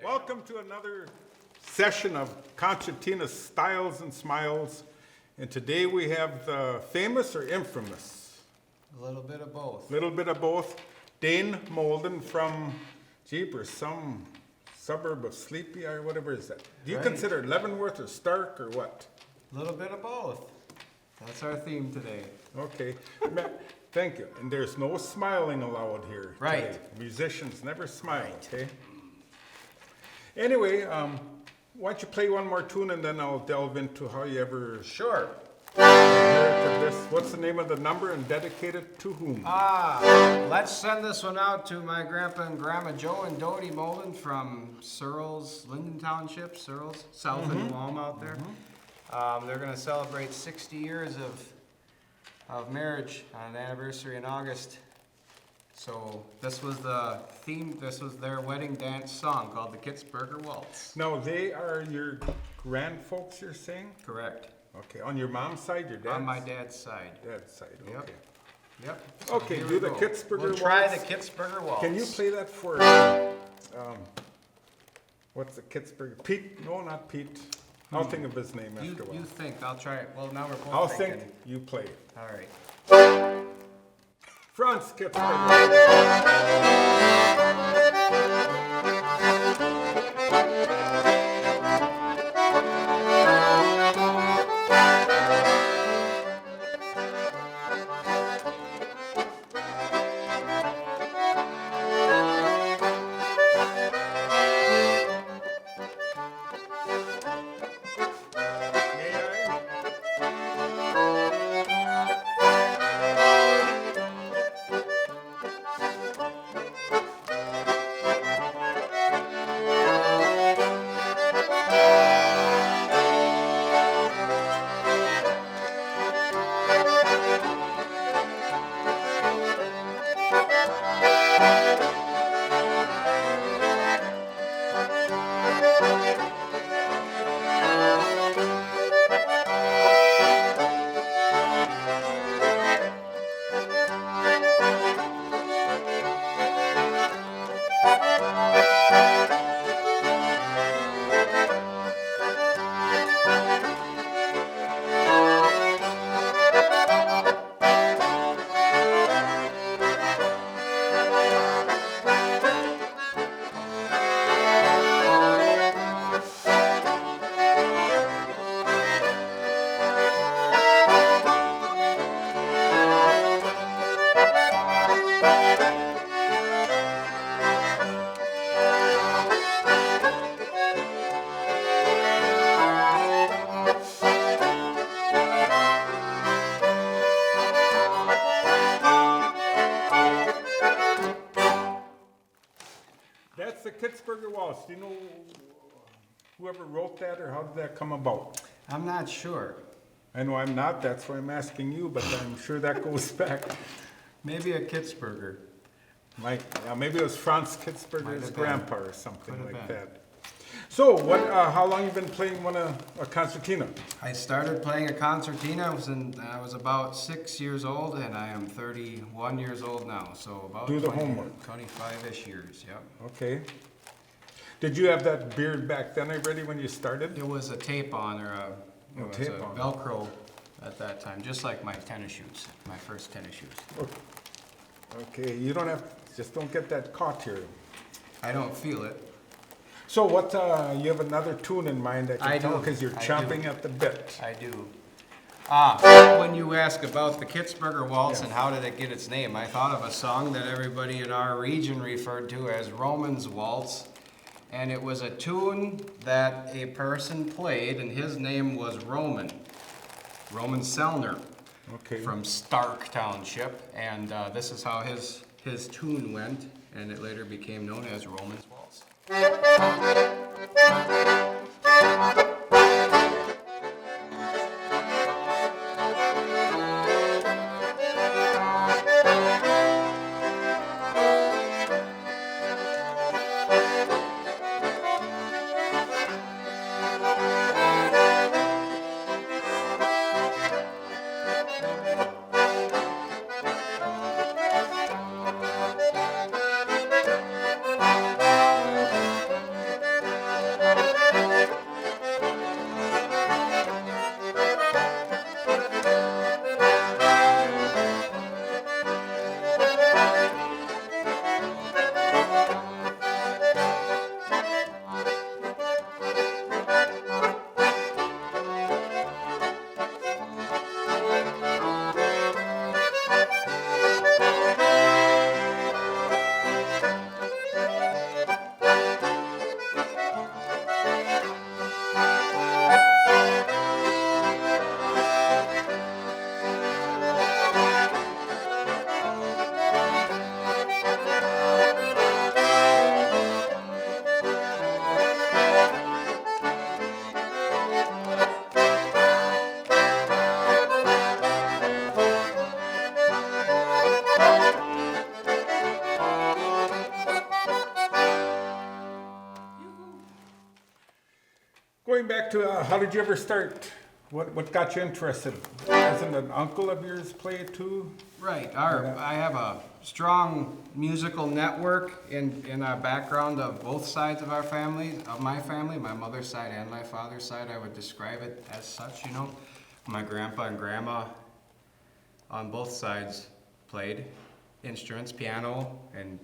Welcome to another session of Concertina Styles and Smiles. And today we have the famous or infamous? A little bit of both. Little bit of both. Dain Moldan from, jeepers, some suburb of Sleepy or whatever is that? Do you Right. consider Leavenworth or Stark or what? A little bit of both. That's our theme today. Okay, thank you. And there's no smiling allowed here Right. today. Musicians never smile, okay? Anyway, why don't you play one more tune and then I'll delve into how you ever Sure. inherited this. What's the name of the number and dedicated to whom? Let's send this one out to my grandpa and grandma Joe and Dodie Moldan from Searles, Linden Township, Searles, south of New Ulm out there. They're going to celebrate 60 years of marriage on an anniversary in August. So this was the theme, this was their wedding dance song called the Kitzberger Waltz. Now, they are your grandfolks, you're saying? Correct. Okay, on your mom's side, your dad's? On my dad's side. Dad's side, Yep. okay. Yep. So Okay, here do we the go. Kitzberger We'll try Waltz. the Kitzberger Waltz. Can you play that for, what's the Kitzberger? Pete? No, not Pete. I'll think of his name after a while. You think, I'll try it. Well, now we're both I'll thinking. think, you play. All right. Franz Kitzberger. That's the Kitzberger Waltz. Do you know whoever wrote that or how did that come about? I'm not sure. I know I'm not, that's why I'm asking you, but I'm sure that goes back. Maybe a Kitzberger. Maybe it was Franz Might Kitzberger's have been. grandpa or something Could have like been. that. So, how long you been playing a concertina? I started playing a concertina I was about 6 years old, and I am 31 years old now. So about Do the homework. 25-ish years. Yep. Okay. Did you have that beard back then already when you started? It was a tape-on or it was a tape-on. Velcro at that time, just like my tennis shoes, my first tennis shoes. Okay, just don't get that caught here. I don't feel it. So you have another tune in mind I I can tell do. because you're I chomping do. at the bit. I do. When you ask about the Kitzberger Waltz and how did it get its name, I thought of a song that everybody in our region referred to as Roman's Waltz. And it was a tune that a person played, and his name was Roman Sellner Okay. from Stark Township. And this is how his tune went, and it later became known as Roman's Waltz. Going back to how did you ever start? What got you interested? Doesn't an uncle of yours play it too? Right. I have a strong musical network in our background of both sides of our family, my mother's side and my father's side. I would describe it as such, you know. My grandpa and grandma on both sides played instruments, piano and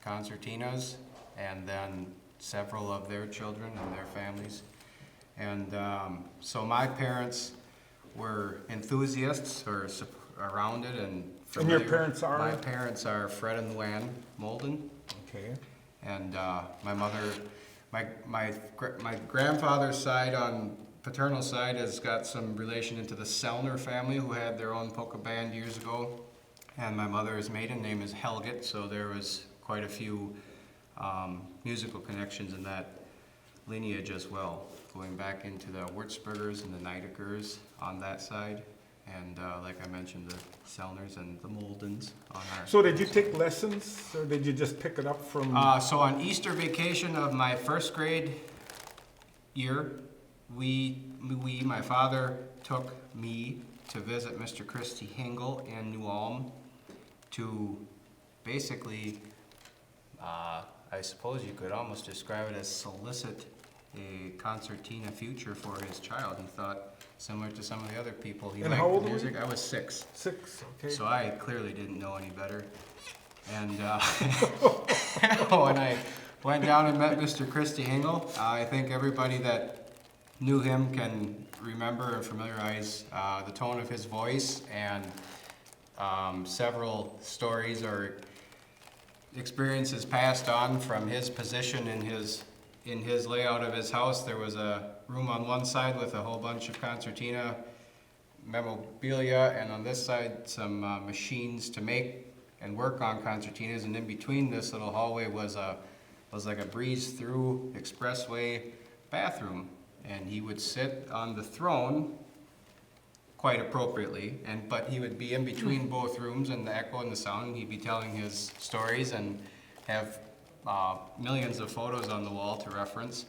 concertinas, and then several of their children and their families. And so my parents were enthusiasts or around it and familiar. your parents are? My parents are Fred and Dain Moldan. Okay. And my mother, my grandfather's side on paternal side has got some relation into the Sellner family who had their own polka band years ago. And my mother's maiden name is Helget, so there was quite a few musical connections in that lineage as well, going back into the Würzburgers and the Neidekers on that side. And like I mentioned, the Sellners and the Moldens on our. So did you take lessons, or did you just pick it up from? So on Easter vacation of my first grade year, my father took me to visit Mr. Christy Hingle in New Ulm to basically, I suppose you could almost describe it as solicit a concertina future for his child. He thought, similar to some of the other people, he And liked how old were music. you? I was 6. 6, okay. So I clearly didn't know any better. And when I went down and met Mr. Christy Hingle, I think everybody that knew him can remember and familiarize the tone of his voice and several stories or experiences passed on from his position in his layout of his house. There was a room on one side with a whole bunch of concertina memorabilia, and on this side some machines to make and work on concertinas, and in between this little hallway was like a breeze through expressway bathroom, and he would sit on the throne quite appropriately, but he would be in between both rooms and the echo and the sound, and he'd be telling his stories and have millions of photos on the wall to reference.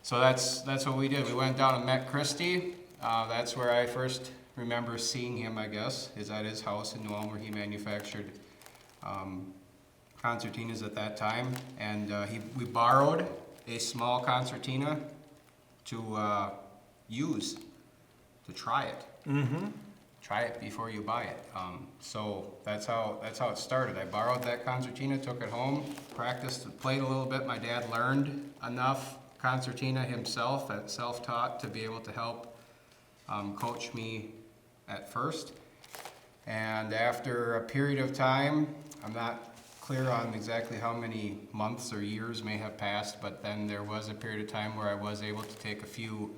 So that's what we did. We went down and met Christy. That's where I first remember seeing him, I guess, is at his house in New Ulm, where he manufactured concertinas at that time. And we borrowed a small concertina to use, to try it. Mm-hmm. Try it before you buy it. So that's how it started. I borrowed that concertina, took it home, practiced, played a little bit. My dad learned enough concertina himself, self-taught, to be able to help coach me at first. And after a period of time, I'm not clear on exactly how many months or years may have passed, but then there was a period of time where I was able to take a few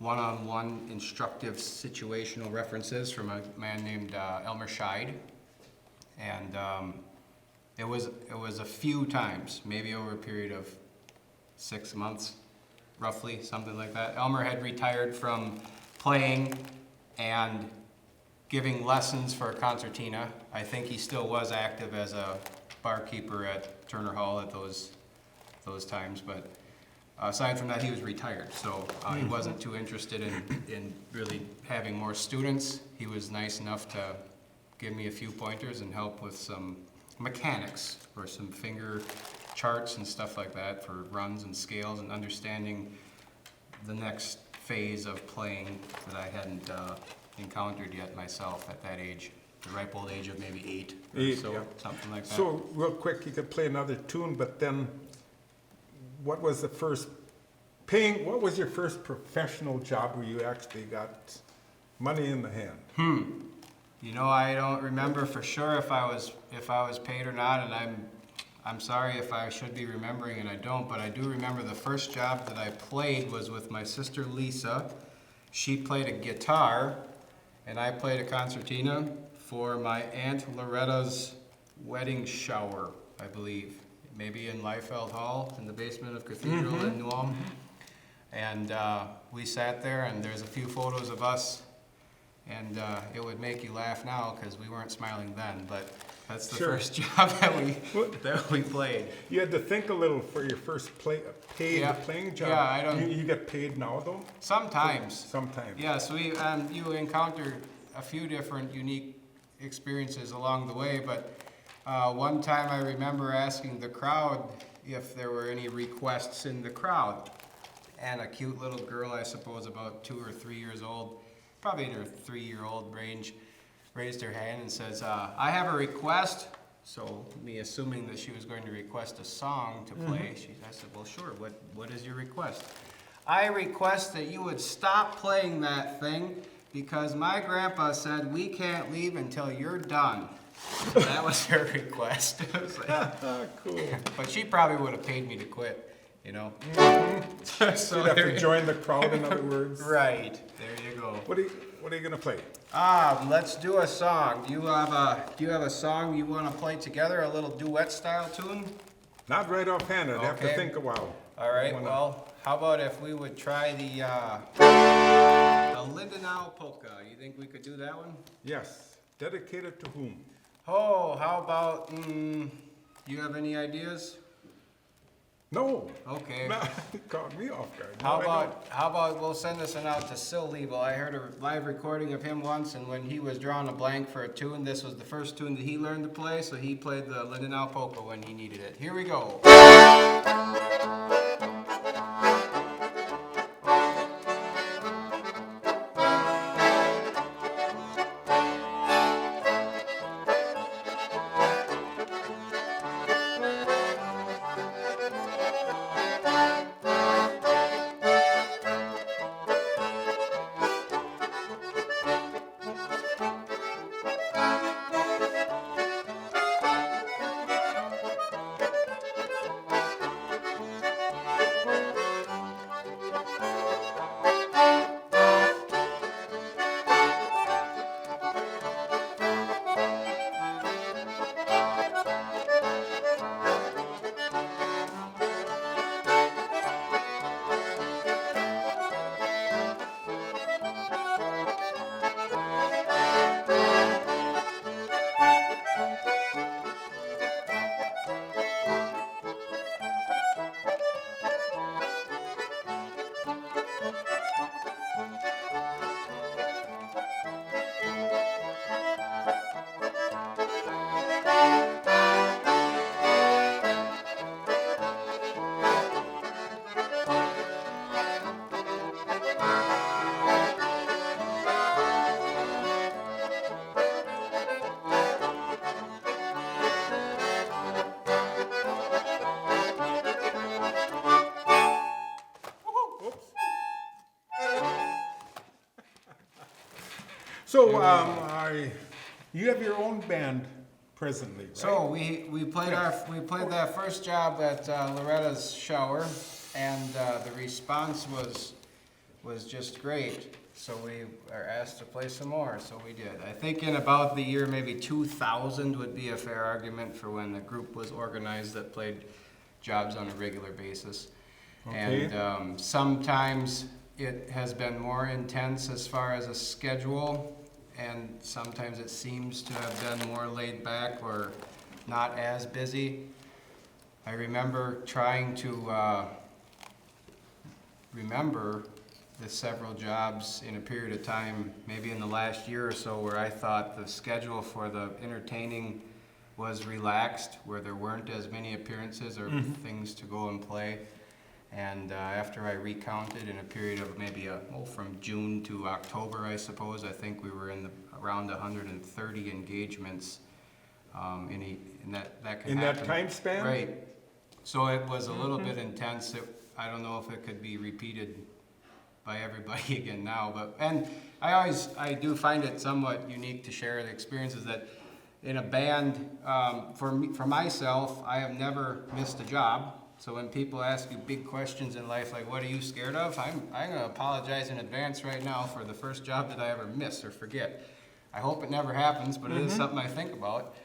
one-on-one instructive situational references from a man named Elmer Scheid. And it was a few times, maybe over a period of 6 months, roughly, something like that. Elmer had retired from playing and giving lessons for concertina. I think he still was active as a barkeeper at Turner Hall at those times, but aside from that, he was retired, so he wasn't too interested in really having more students. He was nice enough to give me a few pointers and help with some mechanics or some finger charts and stuff like that for runs and scales and understanding the next phase of playing that I hadn't encountered yet myself at that age, the ripe old age of maybe 8 or so, yeah. something like that. So, real quick, you could play another tune, but then what was your first professional job where you actually got money in the hand? You know, I don't remember for sure if I was paid or not, and I'm sorry if I should be remembering and I don't, but I do remember the first job that I played was with my sister Lisa. She played a guitar, and I played a concertina for my Aunt Loretta's wedding shower, I believe. Maybe in Liefeld Hall, in the basement of Cathedral in New Ulm. And we sat there, and there's a few photos of us, and it would make you laugh now because we weren't smiling then, but that's the first job that we played. You had to think a little for your first playing job. Yeah, I don't. You get paid now though? Sometimes. Sometimes. Yeah, so you encounter a few different unique experiences along the way, but one time I remember asking the crowd if there were any requests in the crowd. And a cute little girl, I suppose about 2 or 3 years old, probably in her 3-year-old range, raised her hand and says, I have a request. So me assuming that she was going to request a song to play, I said, well, sure, what is your request? I request that you would stop playing that thing because my grandpa said we can't leave until you're done. That was her request. Cool. But she probably would have paid me to quit, you know. So you'd have to join the crowd, in other words. Right. There you go. What are you gonna play? Let's do a song. Do you have a song you want to play together? A little duet style tune? Not right offhand. I'd have to Okay. think a while. All right. Well, how about if we would try the Lindenau polka? You think we could do that one? Yes. Dedicated to whom? Oh, how about? You have any ideas? No. Okay. You caught me off guard. How No, I don't. about we'll send this one out to Sil Liebel. I heard a live recording of him once, and when he was drawing a blank for a tune, this was the first tune that he learned to play, so he played the Lindenau polka when he needed it. Here we go. So, you have your own band presently, right? So we played that first job at Loretta's Shower, and the response was just great. So we are asked to play some more, so we did. I think in about the year maybe 2000 would be a fair argument for when the group was organized that played jobs on a regular basis. Okay. And sometimes it has been more intense as far as a schedule, and sometimes it seems to have been more laid back or not as busy. I remember trying to remember the several jobs in a period of time, maybe in the last year or so, where I thought the schedule for the entertaining was relaxed, where there weren't as many appearances or things to go and play. And after I recounted in a period of maybe from June to October, I suppose, I think we were in around 130 engagements in that can In happen. that time span? Right. So it was a little bit intense. I don't know if it could be repeated by everybody again now, and I do find it somewhat unique to share the experiences that in a band, for myself, I have never missed a job. So when people ask you big questions in life, like what are you scared of, I'm gonna apologize in advance right now for the first job that I ever miss or forget. I hope it never happens, but it is something I think about.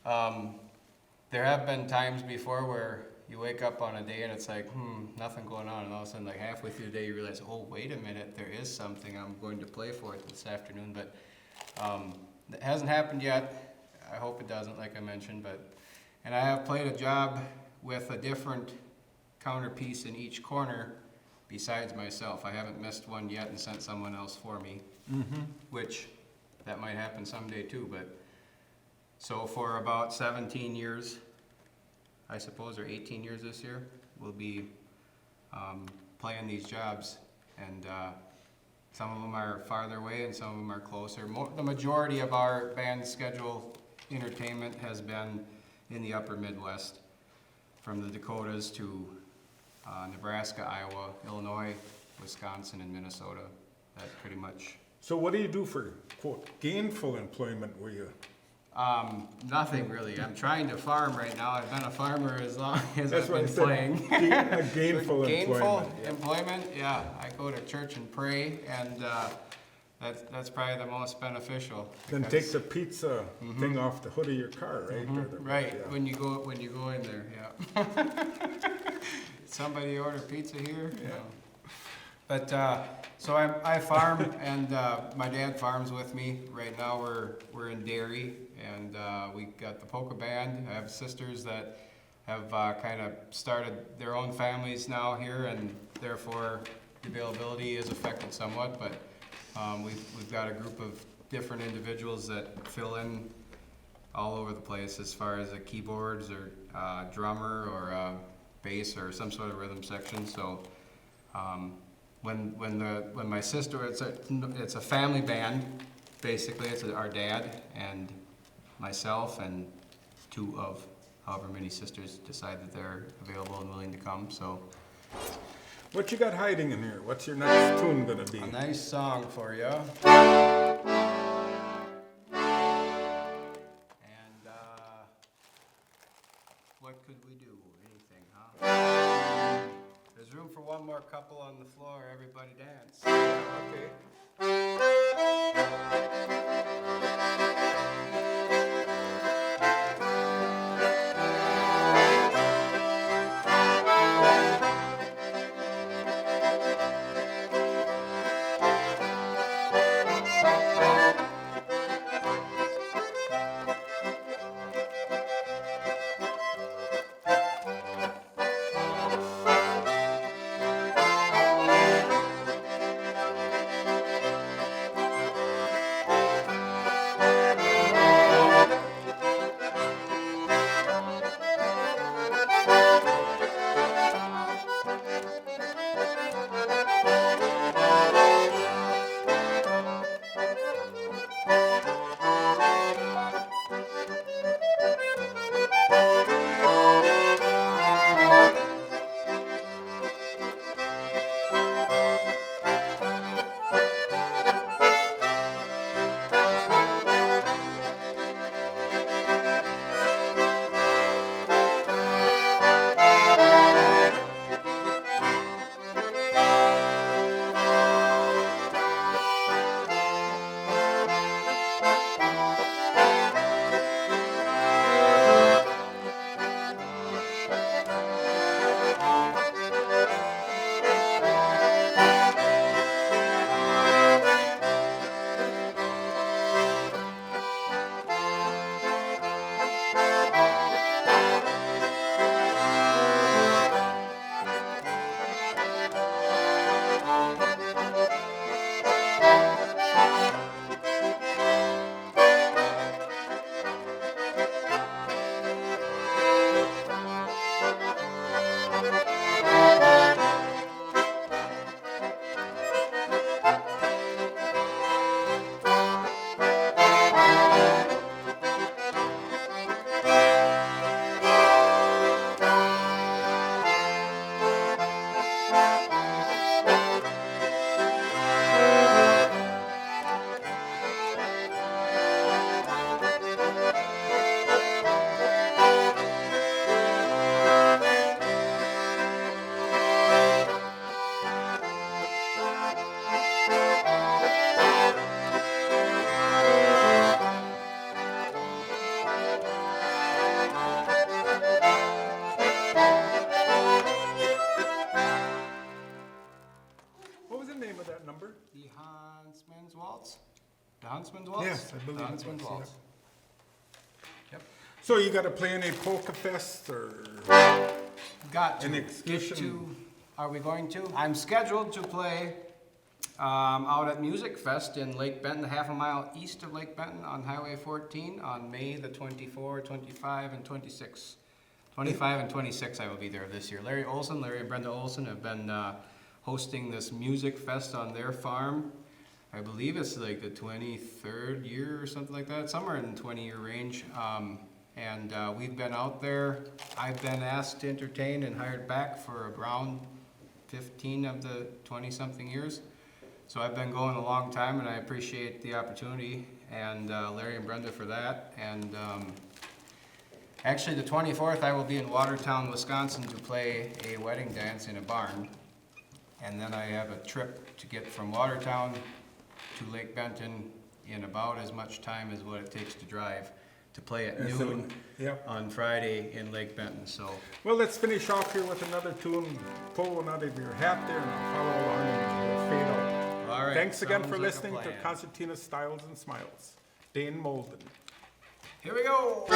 There have been times before where you wake up on a day and it's like, nothing going on, and all of a sudden, like halfway through the day, you realize, oh, wait a minute, there is something I'm going to play for this afternoon, but it hasn't happened yet. I hope it doesn't, like I mentioned, and I have played a job with a different counterpiece in each corner besides myself. I haven't missed one yet and sent someone else for me, which that might happen someday too, but so for about 17 years, I suppose, or 18 years this year, we'll be playing these jobs, and some of them are farther away and some of them are closer. The majority of our band schedule entertainment has been in the upper Midwest, from the Dakotas to Nebraska, Iowa, Illinois, Wisconsin, and Minnesota. That pretty much. So what do you do for, quote, gainful employment where you? Nothing really. I'm trying to farm right now. I've been a farmer as long as That's I've what I been said. playing. Gainful employment. Yeah. Employment, yeah. I go to church and pray, and that's probably the most beneficial. Then because- take the pizza thing off the hood of your car, right? Or the- Right, yeah. when you go in there, yeah. Somebody order pizza here? Yeah. No. But, so I farm, and my dad farms with me. Right now, we're in dairy, and we got the polka band. I have sisters that have kind of started their own families now here, and therefore the availability is affected somewhat, but we've got a group of different individuals that fill in all over the place as far as a keyboards or drummer or bass or some sort of rhythm section. So when my sister, it's a family band basically. It's our dad and myself and two of however many sisters decide that they're available and willing to come. So What you got hiding in here? What's your next tune gonna be? a nice song for you. And what could we do? Anything, huh? There's room for one more couple on the floor. Everybody dance. Okay. I believe it Twin was, Falls. Yep. So you gotta play any polka fest or? Got to. An Get excursion. to. Are we going to? I'm scheduled to play out at Music Fest in Lake Benton, half a mile east of Lake Benton on Highway 14 on May the 24, 25, and 26. 25 and 26 I will be there this year. Larry and Brenda Olson have been hosting this Music Fest on their farm. I believe it's like the 23rd year or something like that, somewhere in the 20-year range. And we've been out there. I've been asked to entertain and hired back for around 15 of the 20-something years. So I've been going a long time, and I appreciate the opportunity, and Larry and Brenda for that. And actually, the 24th, I will be in Watertown, Wisconsin to play a wedding dance in a barn. And then I have a trip to get from Watertown to Lake Benton in about as much time as what it takes to drive to play at And so- noon Yep. on Friday in Lake Benton. So Well, let's finish off here with another tune. Pull one out of your hat there and I'll follow along and we'll fade out. all right. Thanks again sounds for like a listening to plan. Concertina Styles and Smiles. Dain Moldan. Here we go.